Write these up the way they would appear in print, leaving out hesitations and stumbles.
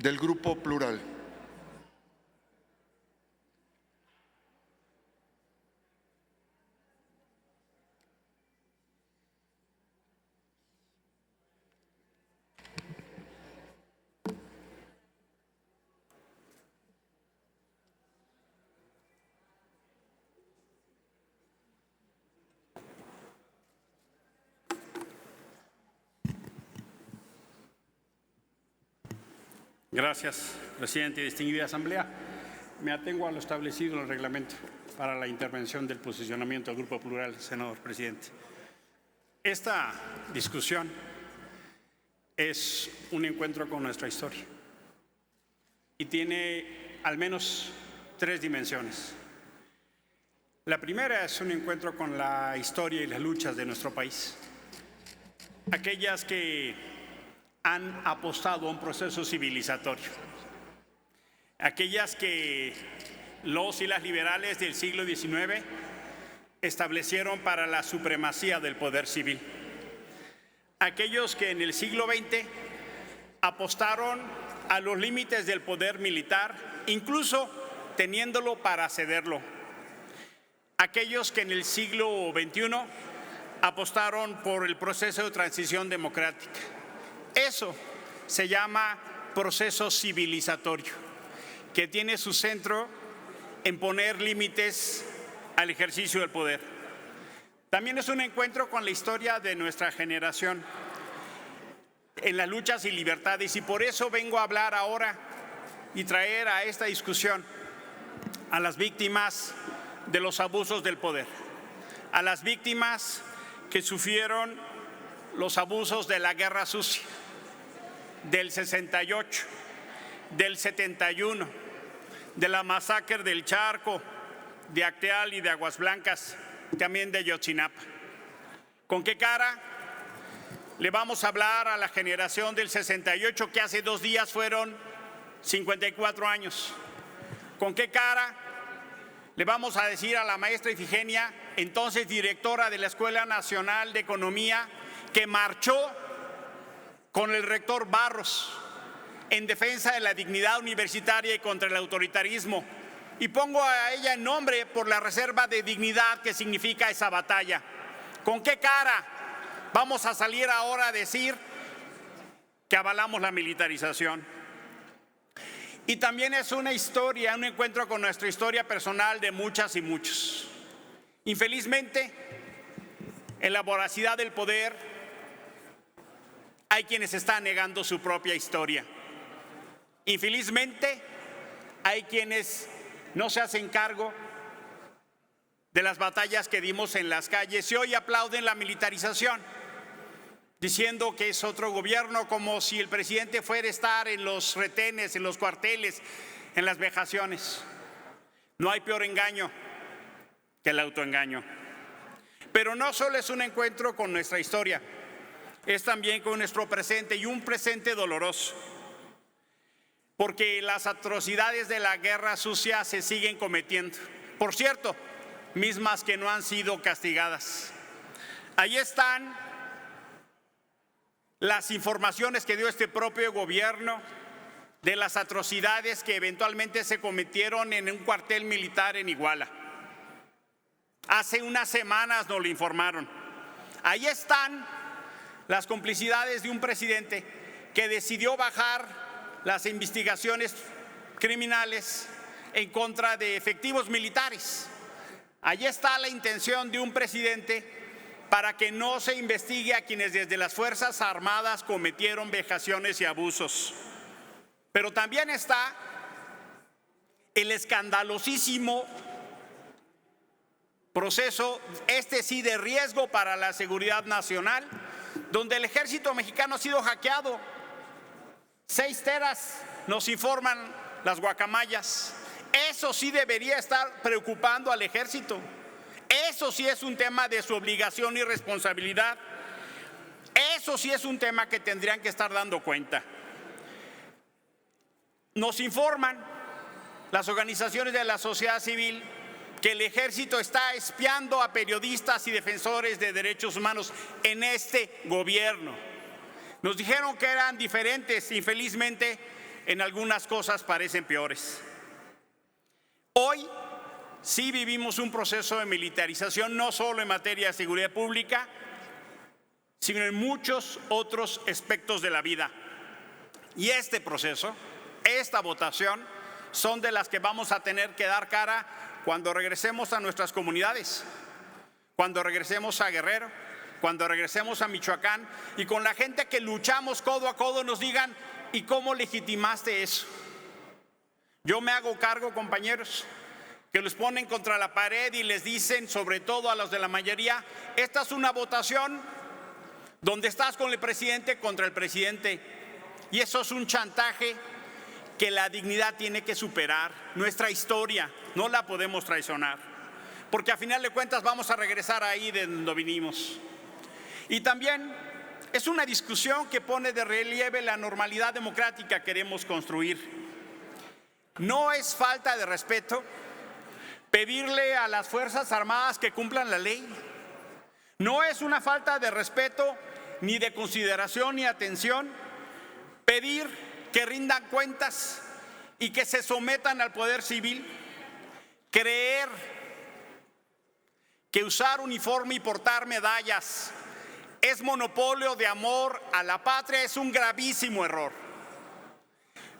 del Grupo Plural. Gracias, presidente y distinguida asamblea. Me atengo a lo establecido en el reglamento para la intervención del posicionamiento del Grupo Plural, senador presidente. Esta discusión es un encuentro con nuestra historia y tiene al menos 3 dimensiones. La primera es un encuentro con la historia y las luchas de nuestro país. Aquellas que han apostado a un proceso civilizatorio. Aquellas que los y las liberales del siglo XIX establecieron para la supremacía del poder civil. Aquellos que en el siglo XX apostaron a los límites del poder militar, incluso teniéndolo para cederlo. Aquellos que en el siglo XXI apostaron por el proceso de transición democrática. Eso se llama proceso civilizatorio, que tiene su centro en poner límites al ejercicio del poder. También es un encuentro con la historia de nuestra generación en las luchas y libertades, y por eso vengo a hablar ahora y traer a esta discusión a las víctimas de los abusos del poder, a las víctimas que sufrieron los abusos de la guerra sucia, del 68, del 71, de la masacre del Charco, de Acteal y de Aguas Blancas, también de Ayotzinapa. ¿Con qué cara le vamos a hablar a la generación del 68 que hace 2 días fueron 54 años? ¿Con qué cara le vamos a decir a la maestra Ifigenia, entonces directora de la Escuela Nacional de Economía, que marchó con el rector Barros en defensa de la dignidad universitaria y contra el autoritarismo? Y pongo a ella en nombre por la reserva de dignidad que significa esa batalla. ¿Con qué cara vamos a salir ahora a decir que avalamos la militarización? Y también es una historia, un encuentro con nuestra historia personal de muchas y muchos. Infelizmente, en la voracidad del poder, hay quienes están negando su propia historia. Infelizmente, hay quienes no se hacen cargo de las batallas que dimos en las calles y hoy aplauden la militarización, diciendo que es otro gobierno, como si el presidente fuera a estar en los retenes, en los cuarteles, en las vejaciones. No hay peor engaño que el autoengaño. Pero no solo es un encuentro con nuestra historia, es también con nuestro presente, y un presente doloroso, porque las atrocidades de la guerra sucia se siguen cometiendo. Por cierto, mismas que no han sido castigadas. Ahí están las informaciones que dio este propio gobierno de las atrocidades que eventualmente se cometieron en un cuartel militar en Iguala. Hace unas semanas nos lo informaron. Ahí están las complicidades de un presidente que decidió bajar las investigaciones criminales en contra de efectivos militares. Allí está la intención de un presidente para que no se investigue a quienes desde las Fuerzas Armadas cometieron vejaciones y abusos. Pero también está el escandalosísimo proceso, este sí de riesgo para la seguridad nacional, donde el ejército mexicano ha sido hackeado. 6 teras nos informan las guacamayas. Eso sí debería estar preocupando al ejército. Eso sí es un tema de su obligación y responsabilidad. Eso sí es un tema que tendrían que estar dando cuenta. Nos informan las organizaciones de la sociedad civil que el ejército está espiando a periodistas y defensores de derechos humanos en este gobierno. Nos dijeron que eran diferentes, infelizmente en algunas cosas parecen peores. Hoy sí vivimos un proceso de militarización, no solo en materia de seguridad pública, sino en muchos otros aspectos de la vida. Y este proceso, esta votación, son de las que vamos a tener que dar cara cuando regresemos a nuestras comunidades, cuando regresemos a Guerrero, cuando regresemos a Michoacán y con la gente que luchamos codo a codo nos digan: ¿y cómo legitimaste eso? Yo me hago cargo, compañeros, que los ponen contra la pared y les dicen, sobre todo a los de la mayoría: esta es una votación donde estás con el presidente contra el presidente. Y eso es un chantaje que la dignidad tiene que superar. Nuestra historia no la podemos traicionar, porque a final de cuentas vamos a regresar ahí de donde vinimos. Y también es una discusión que pone de relieve la normalidad democrática que queremos construir. No es falta de respeto pedirle a las Fuerzas Armadas que cumplan la ley. No es una falta de respeto, ni de consideración, ni atención pedir que rindan cuentas y que se sometan al poder civil. Creer que usar uniforme y portar medallas es monopolio de amor a la patria es un gravísimo error.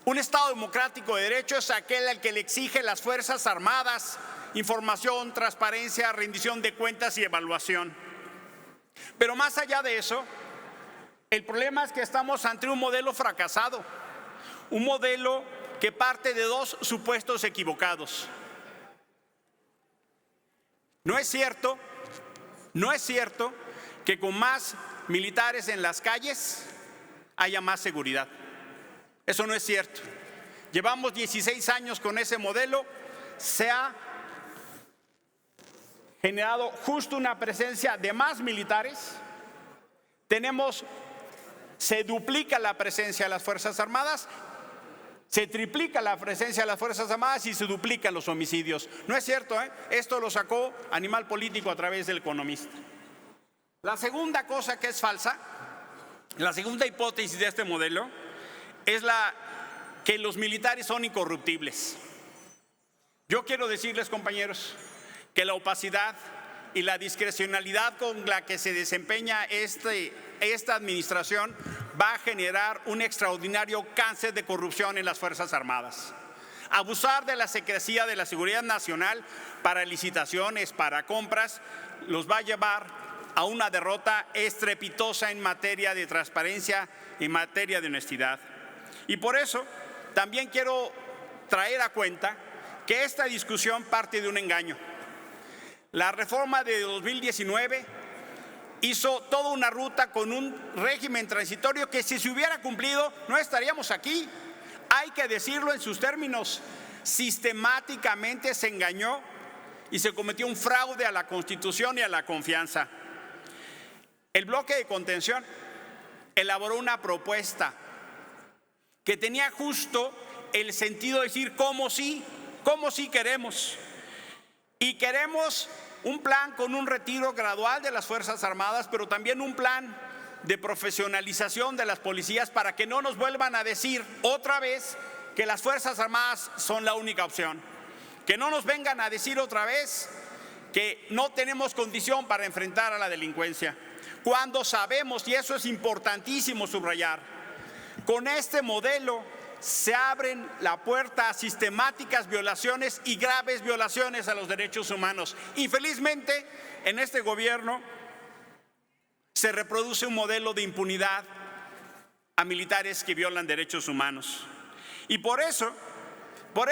Un Estado democrático de derecho es aquel al que le exige a las Fuerzas Armadas información, transparencia, rendición de cuentas y evaluación. Pero más allá de eso, el problema es que estamos ante un modelo fracasado, un modelo que parte de dos supuestos equivocados. No es cierto que con más militares en las calles haya más seguridad. Eso no es cierto. Llevamos 16 años con ese modelo. Se ha generado justo una presencia de más militares. Se duplica la presencia de las Fuerzas Armadas, se triplica la presencia de las Fuerzas Armadas y se duplican los homicidios. No es cierto, ¿eh? Esto lo sacó Animal Político a través del Economista. La segunda cosa que es falsa, la segunda hipótesis de este modelo, es que los militares son incorruptibles. Yo quiero decirles, compañeros, que la opacidad y la discrecionalidad con la que se desempeña esta administración va a generar un extraordinario cáncer de corrupción en las Fuerzas Armadas. Abusar de la secrecía de la seguridad nacional para licitaciones, para compras, los va a llevar a una derrota estrepitosa en materia de transparencia, en materia de honestidad. Y por eso también quiero traer a cuenta que esta discusión parte de un engaño. La reforma de 2019 hizo toda una ruta con un régimen transitorio que, si se hubiera cumplido, no estaríamos aquí. Hay que decirlo en sus términos. Sistemáticamente se engañó y se cometió un fraude a la Constitución y a la confianza. El bloque de contención elaboró una propuesta que tenía justo el sentido de decir cómo sí queremos. Y queremos un plan con un retiro gradual de las Fuerzas Armadas, pero también un plan de profesionalización de las policías para que no nos vuelvan a decir otra vez que las Fuerzas Armadas son la única opción. Que no nos vengan a decir otra vez que no tenemos condición para enfrentar a la delincuencia. Cuando sabemos, y eso es importantísimo subrayar, con este modelo se abren la puerta a sistemáticas violaciones y graves violaciones a los derechos humanos. Infelizmente, en este gobierno se reproduce un modelo de impunidad a militares que violan derechos humanos. Y por eso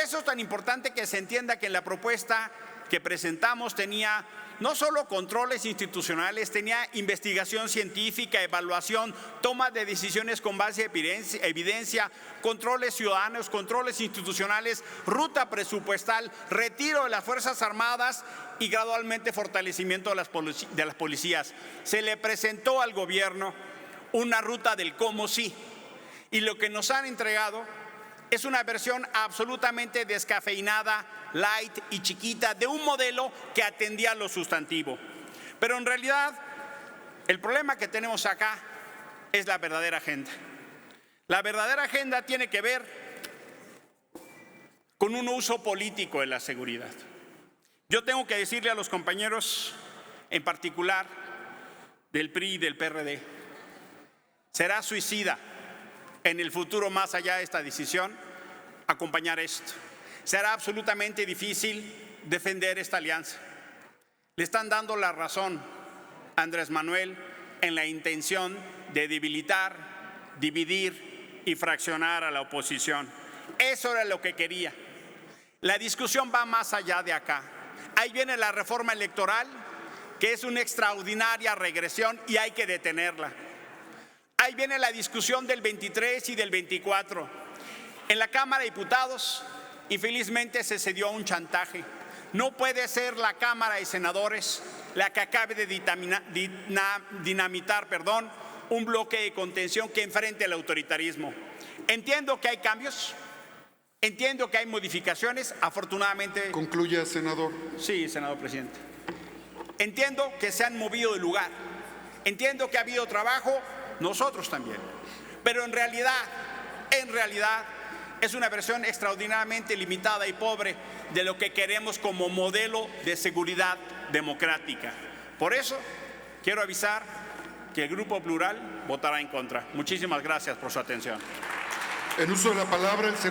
es tan importante que se entienda que la propuesta que presentamos tenía no solo controles institucionales, tenía investigación científica, evaluación, toma de decisiones con base en evidencia, controles ciudadanos, controles institucionales, ruta presupuestal, retiro de las Fuerzas Armadas y gradualmente fortalecimiento de las policías. Se le presentó al gobierno una ruta del cómo sí, y lo que nos han entregado es una versión absolutamente descafeinada, light y chiquita de un modelo que atendía a lo sustantivo. Pero en realidad el problema que tenemos acá es la verdadera agenda. La verdadera agenda tiene que ver con un uso político de la seguridad. Yo tengo que decirle a los compañeros, en particular del PRI y del PRD, será suicida en el futuro, más allá de esta decisión, acompañar esto. Será absolutamente difícil defender esta alianza. Le están dando la razón a Andrés Manuel en la intención de debilitar, dividir y fraccionar a la oposición. Eso era lo que quería. La discusión va más allá de acá. Ahí viene la reforma electoral, que es una extraordinaria regresión y hay que detenerla. Ahí viene la discusión del 23 y del 24. En la Cámara de Diputados, infelizmente, se cedió a un chantaje. No puede ser la Cámara de Senadores la que acabe de dinamitar un bloque de contención que enfrente al autoritarismo. Entiendo que hay cambios, entiendo que hay modificaciones, afortunadamente. Concluya, senador. Sí, senador presidente. Entiendo que se han movido de lugar, entiendo que ha habido trabajo, nosotros también, pero en realidad, es una versión extraordinariamente limitada y pobre de lo que queremos como modelo de seguridad democrática. Por eso, quiero avisar que el Grupo Plural votará en contra. Muchísimas gracias por su atención. En uso de la palabra, el senador.